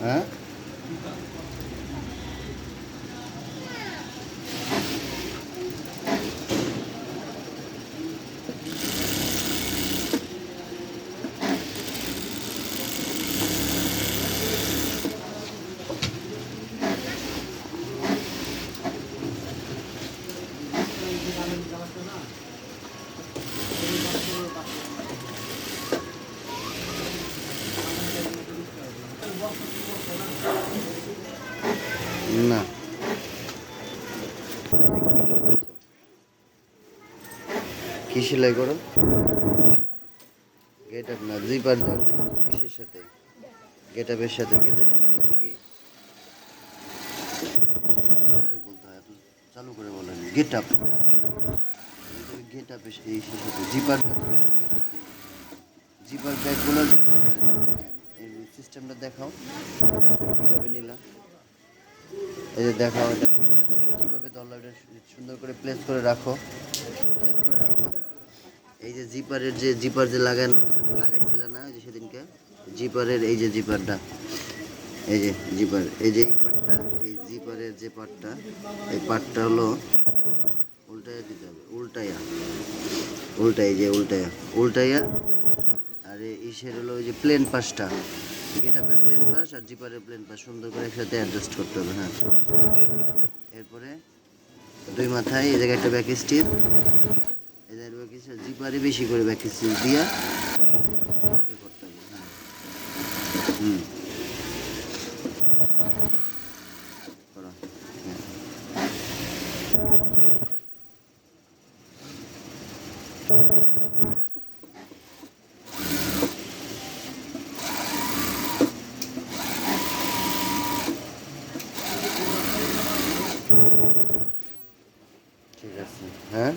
হ্যাঁ না কি সেলাই করো? গেট আপ না, জিপার জয়েন দিতেছো কিসের সাথে? গেট আপের সাথে, গেজেটের সাথে নাকি? সুন্দর করে বলতে হয়, এত চালু করে বলেন। গেট আপ, গেট আপ এই সাথে জিপার, জিপার ব্যাগগুলো এই সিস্টেমটা দেখাও কীভাবে নিলা। এই যে দেখাও এটা কীভাবে ধরলো, এটা সুন্দর করে প্লেস করে রাখো, প্লেস করে রাখো। এই যে জিপারের যে জিপার যে লাগাইছিল না ওই যে সেদিনকে, জিপারের এই যে জিপারটা, এই যে জিপার, এই যে এই পার্টটা, এই জিপারের যে পার্টটা, এই পার্টটা হলো উল্টাইয়া দিতে হবে, উল্টাইয়া, উল্টাই, যে উল্টাইয়া, উল্টাইয়া। আর ইসের হলো ওই যে প্লেন পাশটা, গেট আপের প্লেন পাশ আর জিপারের প্লেন পাশ সুন্দর করে একসাথে অ্যাডজাস্ট করতে হবে। হ্যাঁ, এরপরে দুই মাথায় এই জায়গায় একটা ব্যাক স্টিচ, এই জায়গায় ব্যাক স্টিচ, জিপারে বেশি করে ব্যাক স্টিচ দিয়া করতে হবে। হ্যাঁ, হুম, করো। হ্যাঁ, ঠিক আছে। হ্যাঁ।